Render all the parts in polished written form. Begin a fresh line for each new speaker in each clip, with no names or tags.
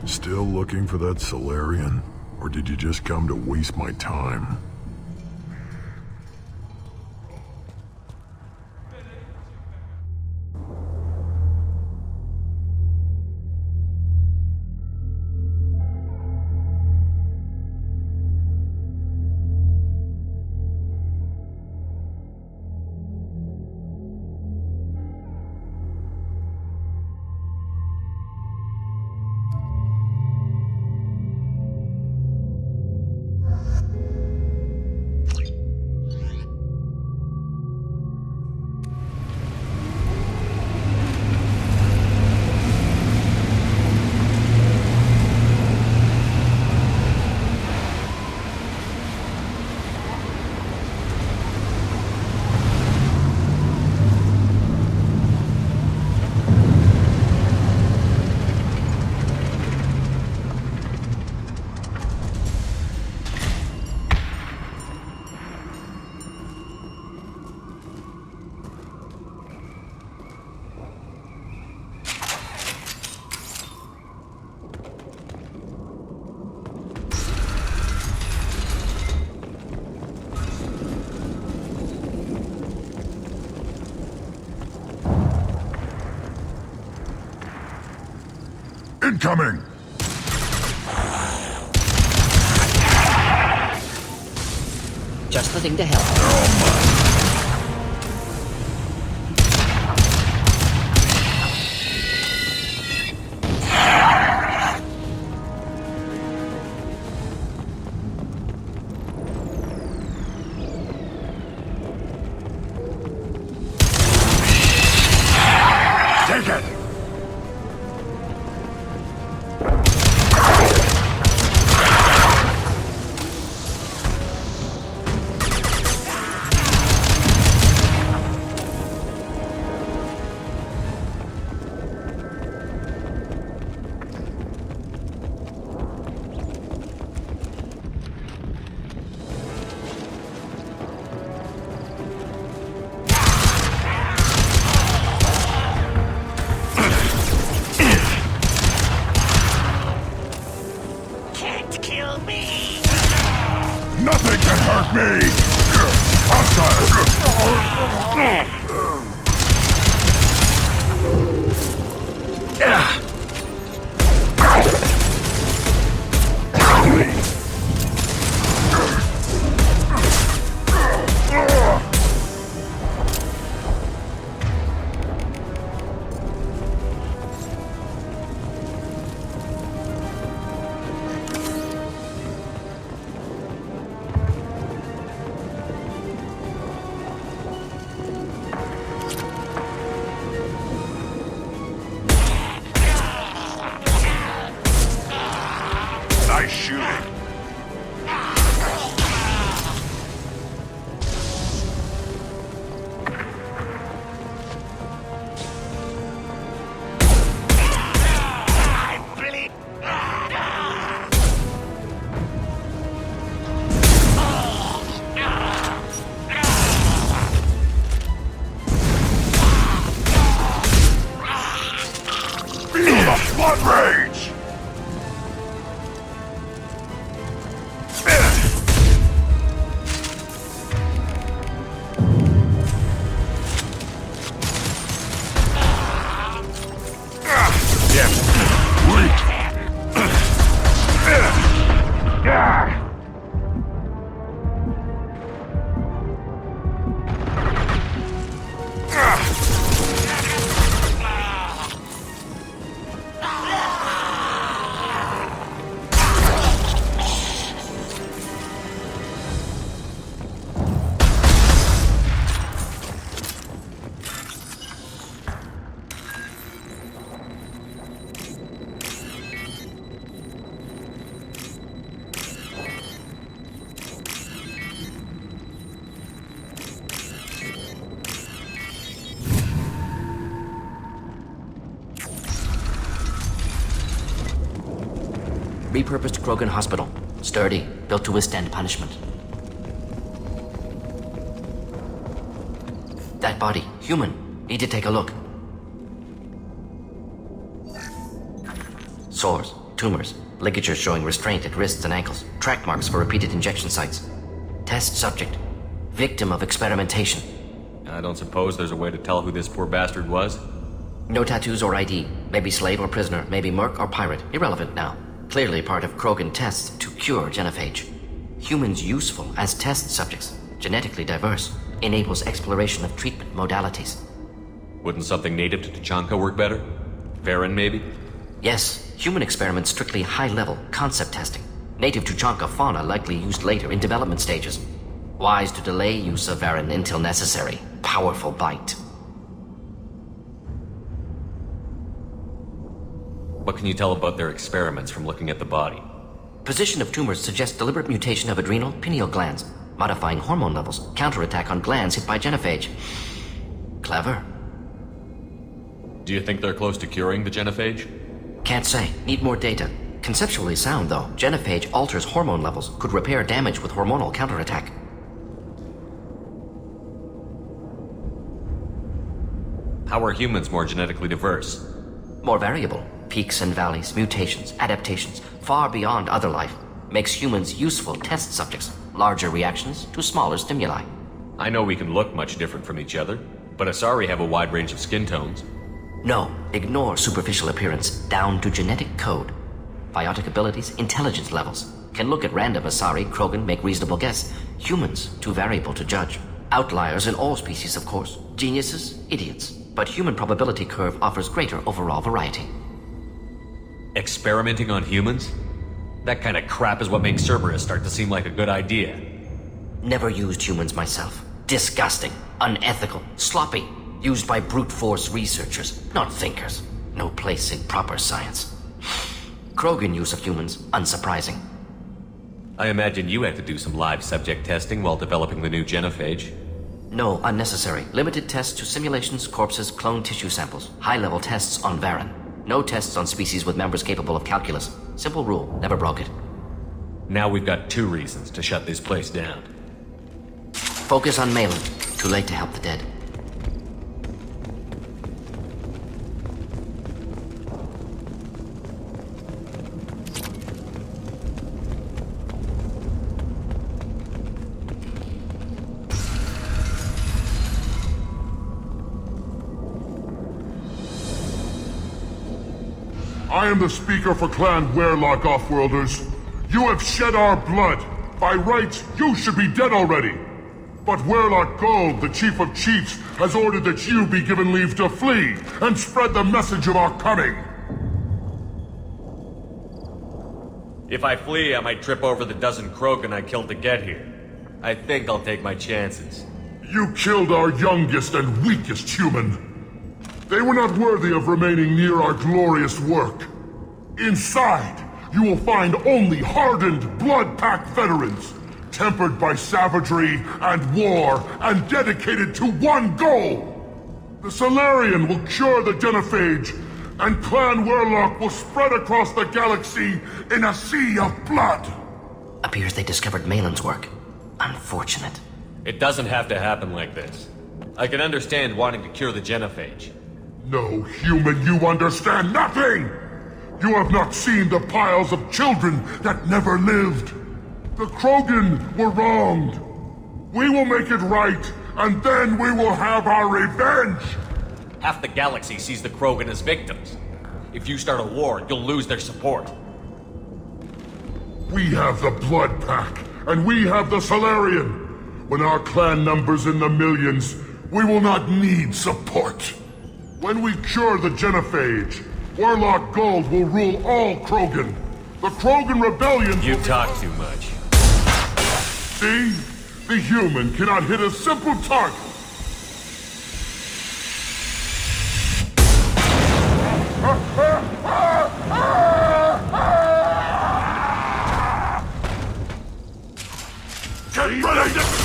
Still looking for that Salarian? Or did you just come to waste my time? Incoming!
Just the thing to help.
Take it! Nothing can hurt me! Nice shooting. Feel the blood rage!
Repurposed Krogan Hospital. Sturdy, built to withstand punishment. That body, human. Need to take a look. Sores. tumors, ligatures showing restraint at wrists and ankles, track marks for repeated injection sites. Test subject, victim of experimentation.
I don't suppose there's a way to tell who this poor bastard was?
No tattoos or ID. Maybe slave or prisoner, maybe merc or pirate. Irrelevant now. Clearly part of Krogan tests to cure genophage. Humans useful as test subjects, genetically diverse, enables exploration of treatment modalities.
Wouldn't something native to Tuchanka work better? Varen, maybe?
Yes, human experiments strictly high-level concept testing. Native Tuchanka fauna likely used later in development stages. Wise to delay use of Varen until necessary. Powerful bite.
What can you tell about their experiments from looking at the body?
Position of tumors suggests deliberate mutation of adrenal, pineal glands, modifying hormone levels, counterattack on glands hit by genophage. Clever.
Do you think they're close to curing the genophage?
Can't say. Need more data. Conceptually sound, though. Genophage alters hormone levels, could repair damage with hormonal counterattack.
How are humans more genetically diverse?
More variable. Peaks and valleys, mutations, adaptations, far beyond other life. Makes humans useful test subjects. Larger reactions to smaller stimuli.
I know we can look much different from each other, but Asari have a wide range of skin tones.
No, ignore superficial appearance, down to genetic code. Biotic abilities, intelligence levels. Can look at random Asari, Krogan, make reasonable guess. Humans, too variable to judge. Outliers in all species, of course. Geniuses, idiots. But human probability curve offers greater overall variety.
Experimenting on humans? That kind of crap is what makes Cerberus start to seem like a good idea.
Never used humans myself. Disgusting, unethical, sloppy. Used by brute force researchers, not thinkers. No place in proper science. Krogan use of humans, unsurprising.
I imagine you had to do some live subject testing while developing the new genophage.
No, unnecessary. Limited tests to simulations, corpses, cloned tissue samples. High-level tests on Varen. No tests on species with members capable of calculus. Simple rule, never broke it.
Now we've got 2 reasons to shut this place down.
Focus on Malin. Too late to help the dead.
I am the speaker for Clan Werlock, Offworlders. You have shed our blood. By rights, you should be dead already. But Werlock Gold, the Chief of Chiefs, has ordered that you be given leave to flee and spread the message of our coming.
If I flee, I might trip over the dozen Krogan I killed to get here. I think I'll take my chances.
You killed our youngest and weakest human. They were not worthy of remaining near our glorious work. Inside, you will find only hardened, blood-packed veterans, tempered by savagery and war, and dedicated to one goal. The Solarian will cure the genophage, and Clan Werlock will spread across the galaxy in a sea of blood.
Appears they discovered Malin's work. Unfortunate.
It doesn't have to happen like this. I can understand wanting to cure the genophage.
No, human, you understand nothing! You have not seen the piles of children that never lived. The Krogan were wronged. We will make it right, and then we will have our revenge!
Half the galaxy sees the Krogan as victims. If you start a war, you'll lose their support.
We have the Blood Pack, and we have the Solarian. When our clan numbers in the millions, we will not need support. When we cure the genophage, Werlock Gold will rule all Krogan. The Krogan rebellion.
You talk too much.
See? The human cannot hit a simple target. Get ready to...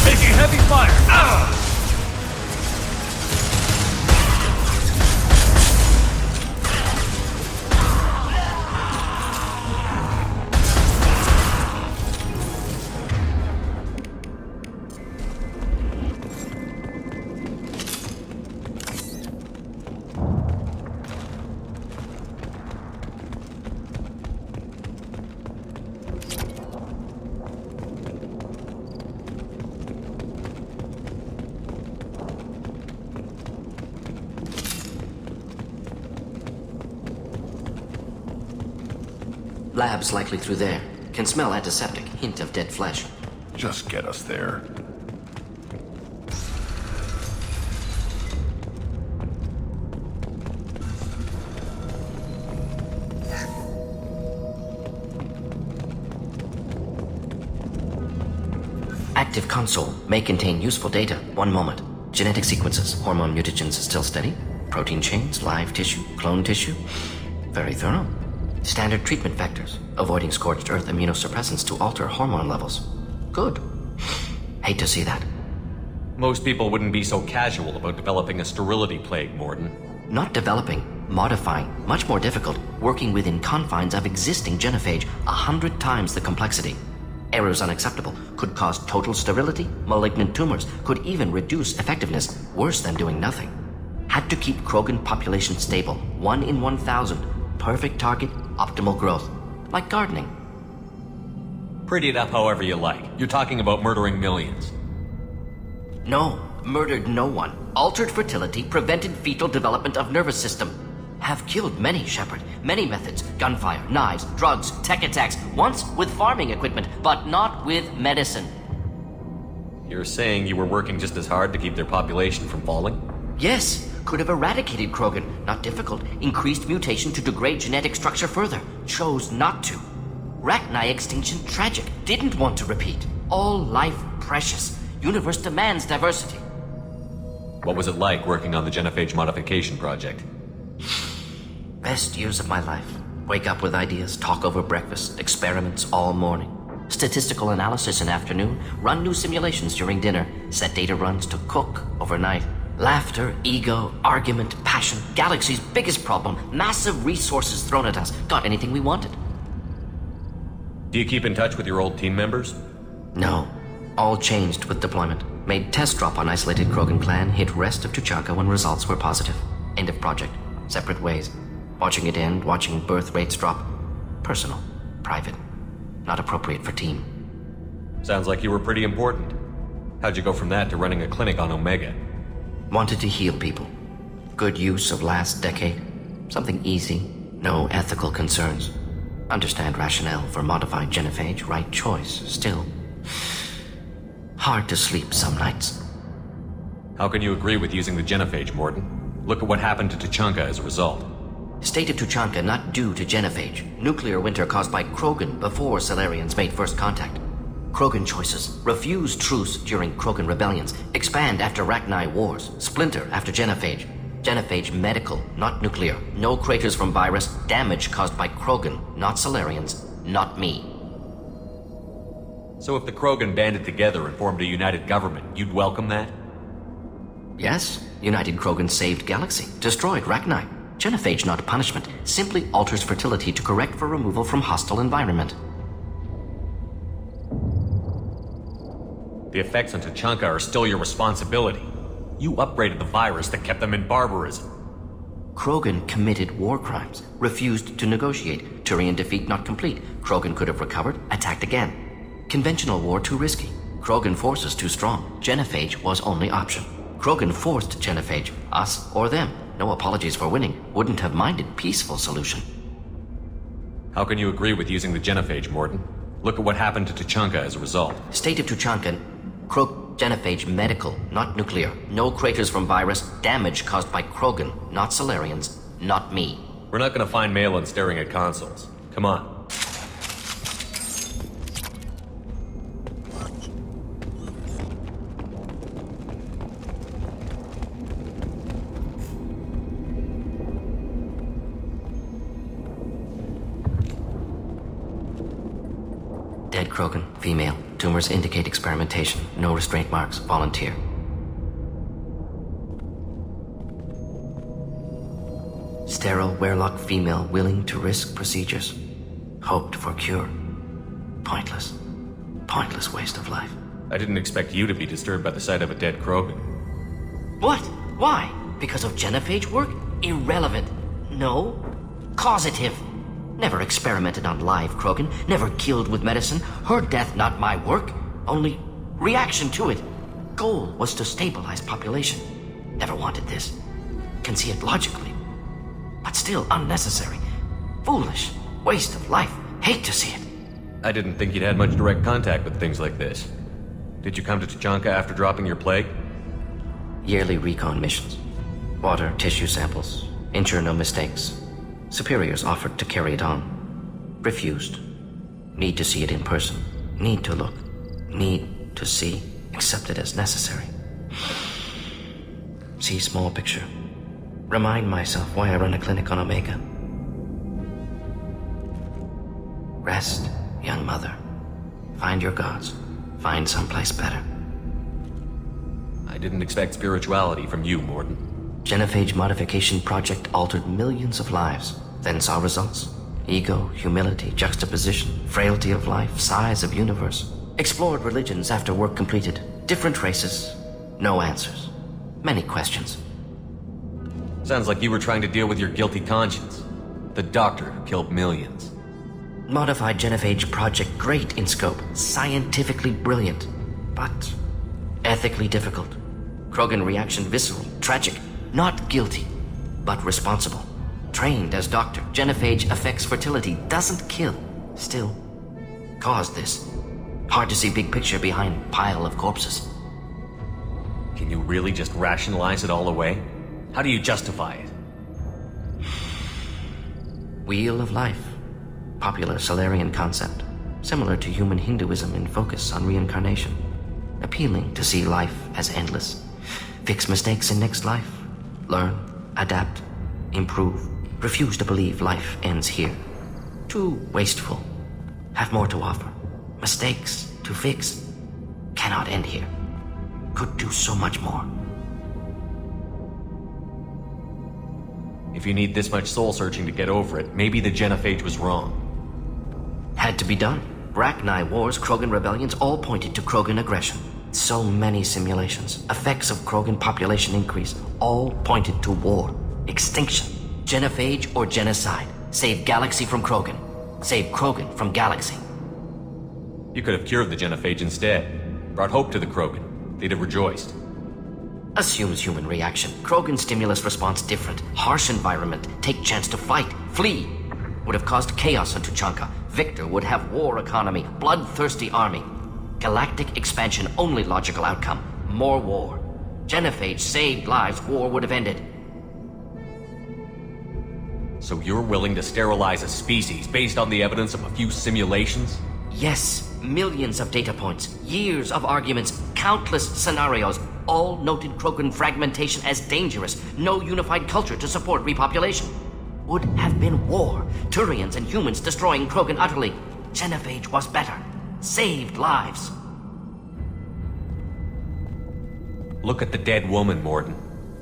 Making heavy fire!
Lab's likely through there. Can smell antiseptic, hint of dead flesh.
Just get us there.
Active console may contain useful data. One moment. Genetic sequences, hormone mutagens still steady. Protein chains, live tissue, clone tissue. Very thorough. Standard treatment vectors, avoiding scorched earth immunosuppressants to alter hormone levels. Good. Hate to see that.
Most people wouldn't be so casual about developing a sterility plague, Mordin.
Not developing, modifying, much more difficult, working within confines of existing genophage, 100 times the complexity. Errors unacceptable, could cause total sterility, malignant tumors, could even reduce effectiveness, worse than doing nothing. Had to keep Krogan population stable, 1 in 1,000, perfect target, optimal growth, like gardening.
Pretty it up however you like. You're talking about murdering millions.
No, murdered no one. Altered fertility, prevented fetal development of nervous system. Have killed many, Shepard. Many methods. Gunfire, knives, drugs, tech attacks. Once with farming equipment, but not with medicine.
You're saying you were working just as hard to keep their population from falling?
Yes, could have eradicated Krogan. Not difficult. Increased mutation to degrade genetic structure further. Chose not to. Rachni extinction tragic. Didn't want to repeat. All life precious. Universe demands diversity.
What was it like working on the genophage modification project?
Best years of my life. Wake up with ideas, talk over breakfast, experiments all morning. Statistical analysis in afternoon, run new simulations during dinner, set data runs to cook overnight. Laughter, ego, argument, passion, galaxy's biggest problem, massive resources thrown at us. Got anything we wanted.
Do you keep in touch with your old team members?
No. All changed with deployment. Made test drop on isolated Krogan clan, hit rest of Tuchanka when results were positive. End of project. Separate ways. Watching it end, watching birth rates drop. Personal. Private. Not appropriate for team.
Sounds like you were pretty important. How'd you go from that to running a clinic on Omega?
Wanted to heal people. Good use of last decade. Something easy. No ethical concerns. Understand rationale for modified genophage. Right choice. Still. Hard to sleep some nights.
How can you agree with using the genophage, Mordin? Look at what happened to Tuchanka as a result.
State of Tuchanka not due to genophage. Nuclear winter caused by Krogan before Salarians made first contact. Krogan choices. Refuse truce during Krogan rebellions. Expand after Rachni wars. Splinter after genophage. Genophage medical, not nuclear. No craters from virus. Damage caused by Krogan, not Salarians, not me.
So if the Krogan banded together and formed a united government, you'd welcome that?
Yes, United Krogan saved Galaxy, destroyed Rachni. Genophage not punishment, simply alters fertility to correct for removal from hostile environment.
The effects on Tuchanka are still your responsibility. You upgraded the virus that kept them in barbarism.
Krogan committed war crimes, refused to negotiate. Turian defeat not complete. Krogan could have recovered, attacked again. Conventional war too risky. Krogan forces too strong. Genophage was only option. Krogan forced genophage, us or them. No apologies for winning. Wouldn't have minded peaceful solution.
How can you agree with using the genophage, Mordin? Look at what happened to Tuchanka as a result.
State of Tuchanka, genophage medical, not nuclear. No craters from virus. Damage caused by Krogan, not Salarians, not me.
We're not gonna find Malin staring at consoles. Come on.
Dead Krogan, female. Tumors indicate experimentation. No restraint marks. Volunteer. Sterile, werelock female willing to risk procedures. Hoped for cure. Pointless. Pointless waste of life.
I didn't expect you to be disturbed by the sight of a dead Krogan.
What? Why? Because of genophage work? Irrelevant. No. Causative. Never experimented on live Krogan, never killed with medicine. Her death not my work, only reaction to it. Goal was to stabilize population. Never wanted this. Can see it logically. But still unnecessary. Foolish. Waste of life. Hate to see it.
I didn't think you'd had much direct contact with things like this. Did you come to Tuchanka after dropping your plague?
Yearly recon missions. Water, tissue samples. Ensure no mistakes. Superiors offered to carry it on. Refused. Need to see it in person. Need to look. Need to see. Accepted as necessary. See small picture. Remind myself why I run a clinic on Omega. Rest, young mother. Find your gods. Find someplace better.
I didn't expect spirituality from you, Mordin.
Genophage modification project altered millions of lives, then saw results. Ego, humility, juxtaposition, frailty of life, size of universe. Explored religions after work completed. Different races. No answers. Many questions.
Sounds like you were trying to deal with your guilty conscience. The doctor who killed millions.
Modified genophage project great in scope, scientifically brilliant, but ethically difficult. Krogan reaction visceral, tragic, not guilty, but responsible. Trained as doctor, genophage affects fertility, doesn't kill, still caused this. Hard to see big picture behind pile of corpses.
Can you really just rationalize it all away? How do you justify it?
Wheel of life. Popular Solarian concept, similar to human Hinduism in focus on reincarnation. Appealing to see life as endless. Fix mistakes in next life. Learn, adapt, improve. Refuse to believe life ends here. Too wasteful. Have more to offer. Mistakes to fix. Cannot end here. Could do so much more.
If you need this much soul searching to get over it, maybe the genophage was wrong.
Had to be done. Rachni wars, Krogan rebellions, all pointed to Krogan aggression. So many simulations, effects of Krogan population increase, all pointed to war, extinction, genophage or genocide. Save galaxy from Krogan. Save Krogan from galaxy.
You could have cured the genophage instead. Brought hope to the Krogan. They'd have rejoiced.
Assumes human reaction. Krogan stimulus response different. Harsh environment. Take chance to fight. Flee. Would have caused chaos on Tuchanka. Victor would have war economy. Bloodthirsty army. Galactic expansion only logical outcome. More war. Genophage saved lives. War would have ended.
So you're willing to sterilize a species based on the evidence of a few simulations?
Yes. Millions of data points. Years of arguments. Countless scenarios. All noted Krogan fragmentation as dangerous. No unified culture to support repopulation. Would have been war. Turians and humans destroying Krogan utterly. Genophage was better. Saved lives.
Look at the dead woman, Mordin.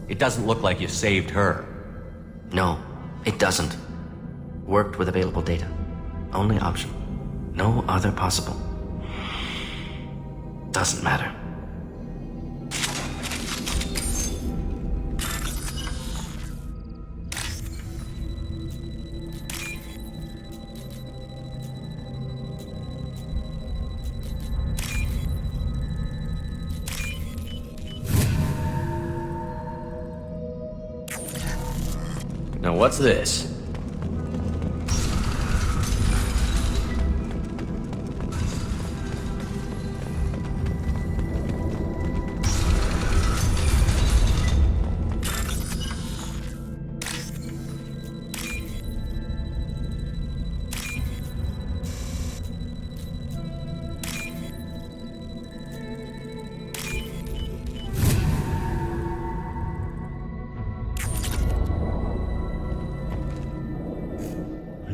It doesn't look like you saved her.
No, it doesn't. Worked with available data. Only option. No other possible. Doesn't matter.
Now what's this?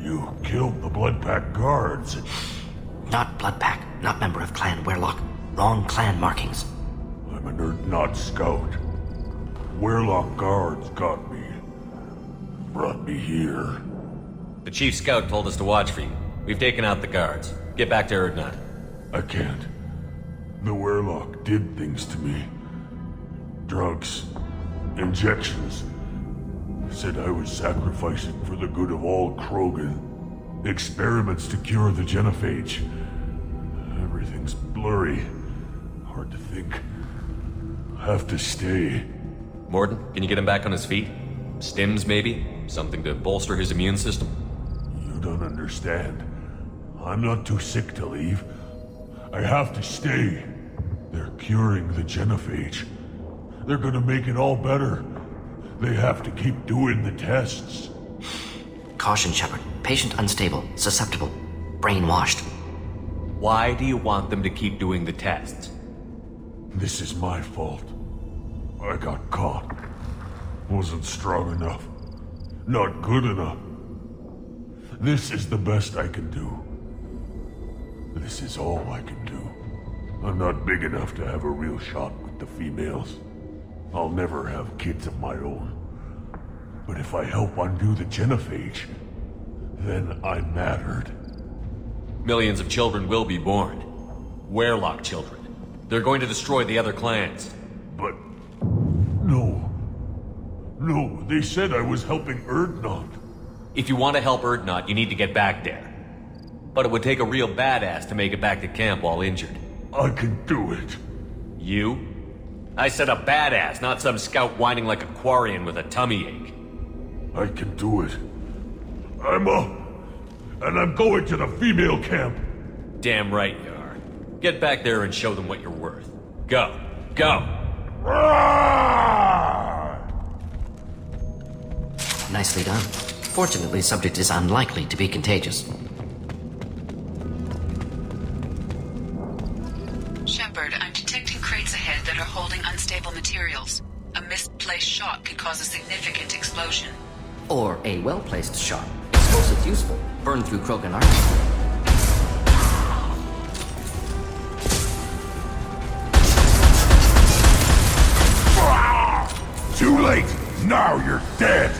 You killed the Bloodpack guards.
Not Bloodpack, not member of Clan Werlock. Wrong clan markings.
I'm a nerd, not scout. Werlock guards got me. Brought me here.
The chief scout told us to watch for you. We've taken out the guards. Get back to Erdnut.
I can't. The Werlock did things to me. Drugs. Injections. Said I was sacrificing for the good of all Krogan. Experiments to cure the genophage. Everything's blurry. Hard to think. Have to stay.
Mordin, can you get him back on his feet? Stims, maybe? Something to bolster his immune system?
You don't understand. I'm not too sick to leave. I have to stay. They're curing the genophage. They're gonna make it all better. They have to keep doing the tests.
Caution, Shepard. Patient unstable, susceptible, brainwashed.
Why do you want them to keep doing the tests?
This is my fault. I got caught. Wasn't strong enough. Not good enough. This is the best I can do. This is all I can do. I'm not big enough to have a real shot with the females. I'll never have kids of my own. But if I help undo the genophage, then I'm mattered.
Millions of children will be born. Werlock children. They're going to destroy the other clans.
But... No. No, they said I was helping Urdnot.
If you want to help Urdnot, you need to get back there. But it would take a real badass to make it back to camp while injured.
I can do it.
You? I said a badass, not some scout whining like a Quarian with a tummy ache.
I can do it. I'm up. And I'm going to the female camp.
Damn right you are. Get back there and show them what you're worth. Go. Go!
Nicely done. Fortunately, subject is unlikely to be contagious.
Shepard, I'm detecting crates ahead that are holding unstable materials. A misplaced shot could cause a significant explosion.
Or a well-placed shot. Explosives useful. Burn through Krogan armor.
Too late! Now you're dead!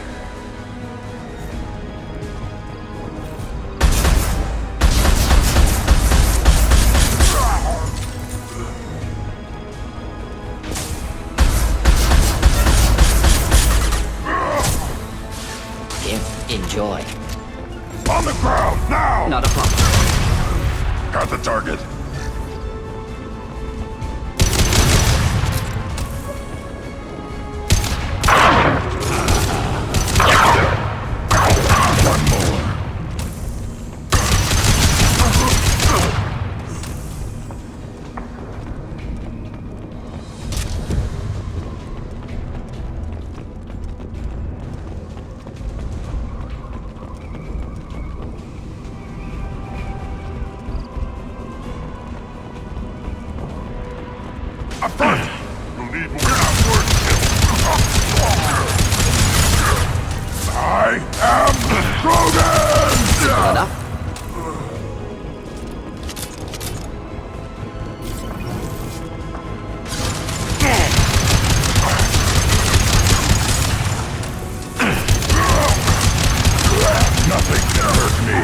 Enjoy.
On the ground, now!
Not a problem.
Got the target. One more. Up front! You'll need more outward. I am Krogan!
Enough?
Nothing can hurt me.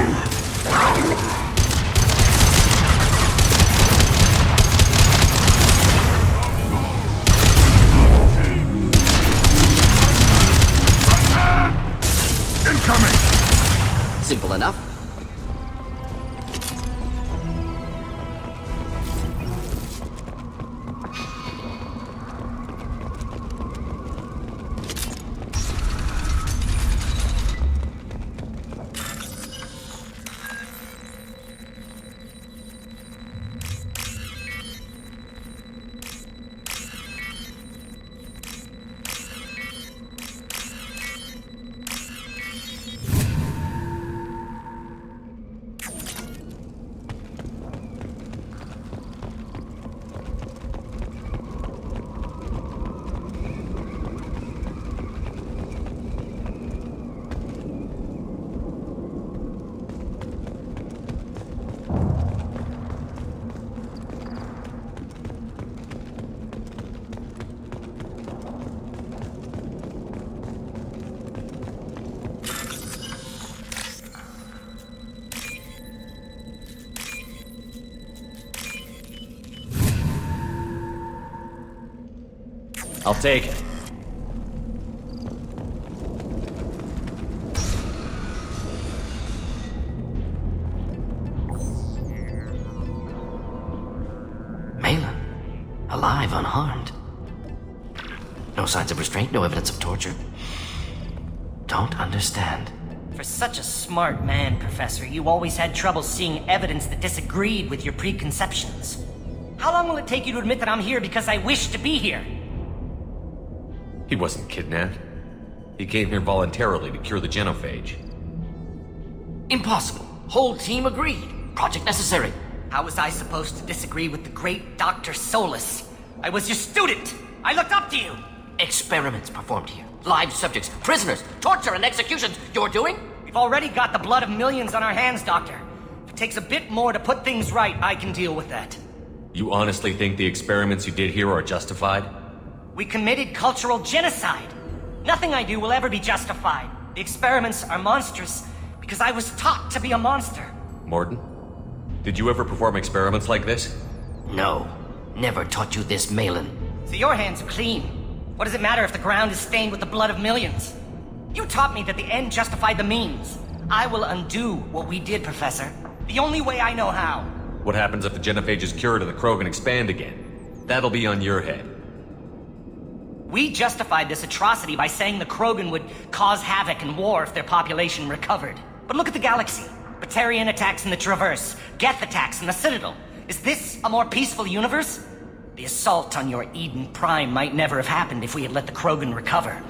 Incoming!
Simple enough.
I'll take it.
Malin. Alive, unharmed. No signs of restraint, no evidence of torture. Don't understand.
For such a smart man, Professor, you always had trouble seeing evidence that disagreed with your preconceptions. How long will it take you to admit that I'm here because I wish to be here?
He wasn't kidnapped. He came here voluntarily to cure the genophage.
Impossible. Whole team agreed. Project necessary.
How was I supposed to disagree with the great Dr. Solus? I was your student! I looked up to you!
Experiments performed here. Live subjects, prisoners, torture and executions. You're doing?
We've already got the blood of millions on our hands, Doctor. If it takes a bit more to put things right, I can deal with that.
You honestly think the experiments you did here are justified?
We committed cultural genocide. Nothing I do will ever be justified. The experiments are monstrous because I was taught to be a monster.
Mordin? Did you ever perform experiments like this?
No. Never taught you this, Malin.
So your hands are clean. What does it matter if the ground is stained with the blood of millions? You taught me that the end justified the means. I will undo what we did, Professor. The only way I know how.
What happens if the genophage is cured and the Krogan expand again? That'll be on your head.
We justified this atrocity by saying the Krogan would cause havoc and war if their population recovered. But look at the galaxy. Batarian attacks in the Traverse, Geth attacks in the Citadel. Is this a more peaceful universe? The assault on your Eden Prime might never have happened if we had let the Krogan recover.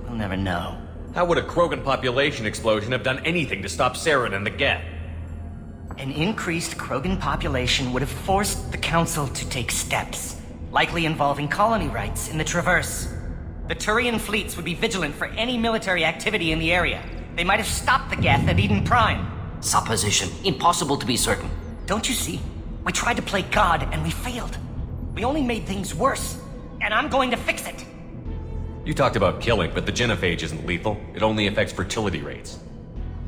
We'll never know.
How would a Krogan population explosion have done anything to stop Saren and the Geth?
An increased Krogan population would have forced the Council to take steps, likely involving colony rights in the Traverse. The Turian fleets would be vigilant for any military activity in the area. They might have stopped the Geth at Eden Prime.
Supposition. Impossible to be certain.
Don't you see? We tried to play God and we failed. We only made things worse, and I'm going to fix it.
You talked about killing, but the genophage isn't lethal. It only affects fertility rates.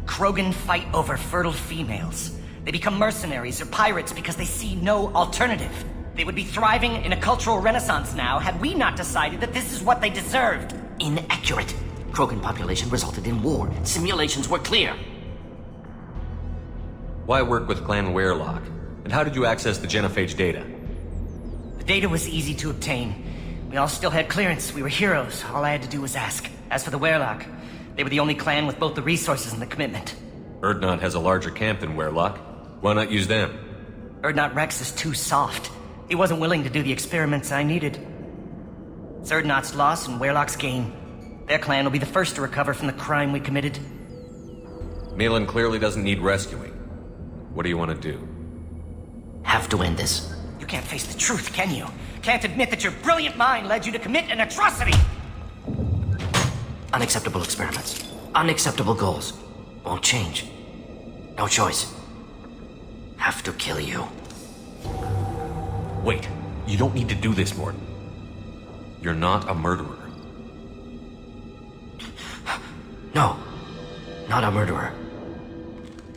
Krogan fight over fertile females. They become mercenaries or pirates because they see no alternative. They would be thriving in a cultural renaissance now had we not decided that this is what they deserved.
Inaccurate. Krogan population resulted in war. Simulations were clear.
Why work with Clan Weyrloc? And how did you access the genophage data?
The data was easy to obtain. We all still had clearance. We were heroes. All I had to do was ask. As for the Weyrloc, they were the only clan with both the resources and the commitment.
Urdnot has a larger camp than Weyrloc. Why not use them?
Urdnot Rex is too soft. He wasn't willing to do the experiments I needed. It's Urdnot's loss and Weyrloc's gain. Their clan will be the first to recover from the crime we committed.
Malin clearly doesn't need rescuing. What do you want to do?
Have to end this.
You can't face the truth, can you? Can't admit that your brilliant mind led you to commit an atrocity!
Unacceptable experiments. Unacceptable goals. Won't change. No choice. Have to kill you.
Wait, you don't need to do this, Mordin. You're not a murderer.
No. Not a murderer.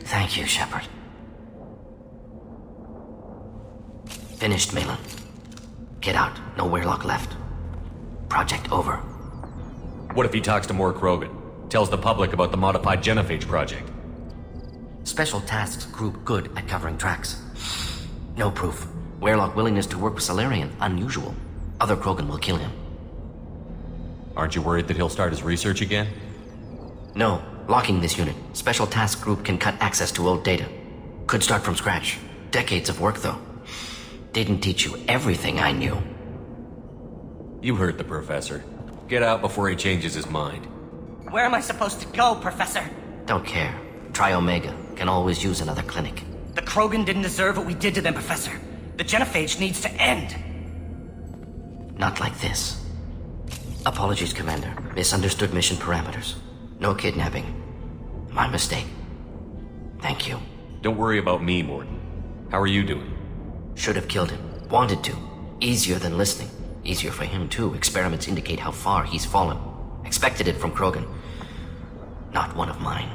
Thank you, Shepard. Finished, Malin. Get out. No Weyrloc left. Project over.
What if he talks to more Krogan? Tells the public about the modified genophage project?
Special tasks group good at covering tracks. No proof. Weyrloc willingness to work with Salarian, unusual. Other Krogan will kill him.
Aren't you worried that he'll start his research again?
No. Locking this unit. Special task group can cut access to old data. Could start from scratch. Decades of work, though. Didn't teach you everything I knew.
You heard the professor. Get out before he changes his mind.
Where am I supposed to go, Professor?
Don't care. Try Omega. Can always use another clinic.
The Krogan didn't deserve what we did to them, Professor. The genophage needs to end.
Not like this. Apologies, Commander. Misunderstood mission parameters. No kidnapping. My mistake. Thank you.
Don't worry about me, Mordin. How are you doing?
Should have killed him. Wanted to. Easier than listening. Easier for him, too. Experiments indicate how far he's fallen. Expected it from Krogan. Not one of mine.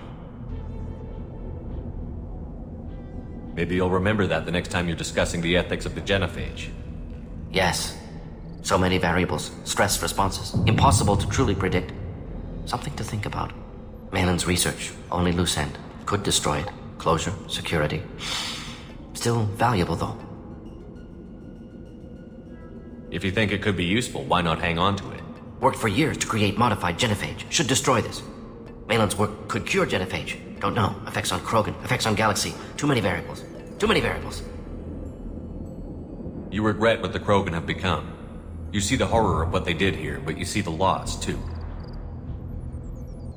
Maybe you'll remember that the next time you're discussing the ethics of the genophage.
Yes. So many variables. Stress responses. Impossible to truly predict. Something to think about. Malin's research. Only loose end. Could destroy it. Closure. Security. Still valuable, though.
If you think it could be useful, why not hang on to it?
Worked for years to create modified genophage. Should destroy this. Malin's work could cure genophage. Don't know. Effects on Krogan, effects on Galaxy. Too many variables. Too many variables.
You regret what the Krogan have become. You see the horror of what they did here, but you see the loss, too.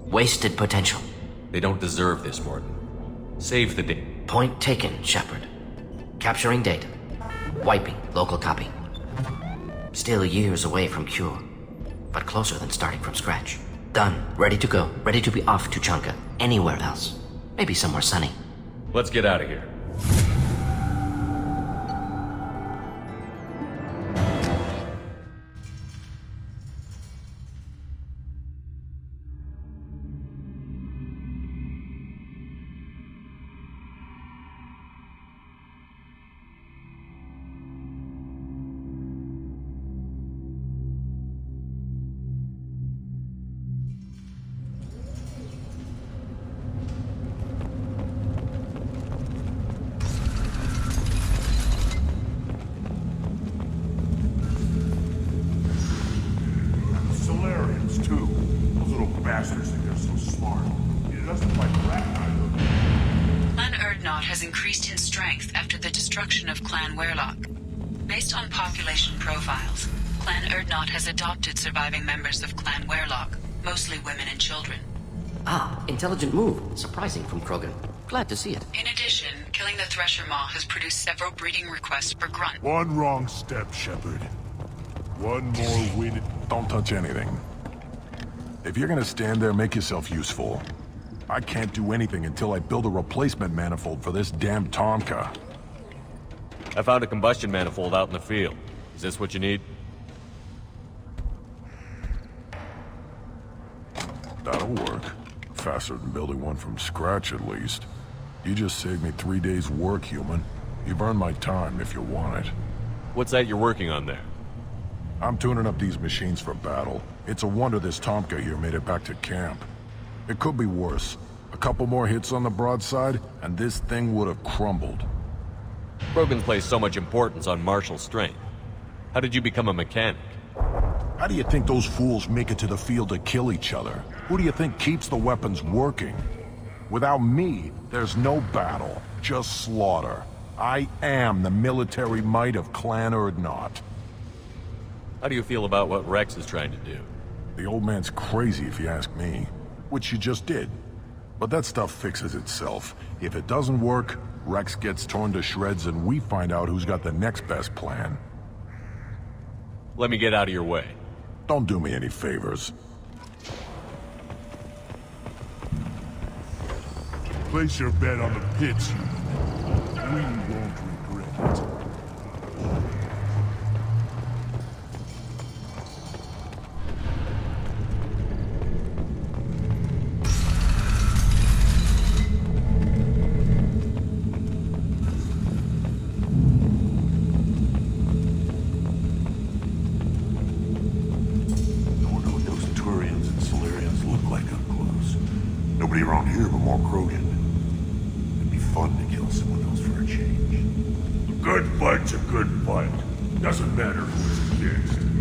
Wasted potential.
They don't deserve this, Mordin. Save the day.
Point taken, Shepard. Capturing data. Wiping local copy. Still years away from cure, but closer than starting from scratch. Done. Ready to go. Ready to be off to Chanka. Anywhere else. Maybe somewhere sunny.
Let's get out of here.
Solarians, too. Those little bastards think they're so smart. It doesn't quite recognize them.
Clan Urdnot has increased in strength after the destruction of Clan Werlock. Based on population profiles, Clan Urdnot has adopted surviving members of Clan Werlock, mostly women and children.
Ah, intelligent move. Surprising from Krogan. Glad to see it.
In addition, killing the Thresher Maw has produced several breeding requests for Grunt.
One wrong step, Shepard. One more win.
Don't touch anything. If you're gonna stand there, make yourself useful. I can't do anything until I build a replacement manifold for this damn Tomka.
I found a combustion manifold out in the field. Is this what you need?
That'll work. Faster than building one from scratch, at least. You just saved me 3 days' work, human. You've earned my time if you want it.
What's that you're working on there?
I'm tuning up these machines for battle. It's a wonder this Tomka here made it back to camp. It could be worse. A couple more hits on the broadside, and this thing would have crumbled.
Krogan place so much importance on martial strength. How did you become a mechanic?
How do you think those fools make it to the field to kill each other? Who do you think keeps the weapons working? Without me, there's no battle, just slaughter. I am the military might of Clan Urdnot.
How do you feel about what Rex is trying to do?
The old man's crazy if you ask me, which you just did. But that stuff fixes itself. If it doesn't work, Rex gets torn to shreds and we find out who's got the next best plan.
Let me get out of your way.
Don't do me any favors.
Place your bet on the pits, human. We won't regret it. Nobody around here but more Krogan. It'd be fun to kill someone else for a change. A good fight's a good fight. Doesn't matter who it's against.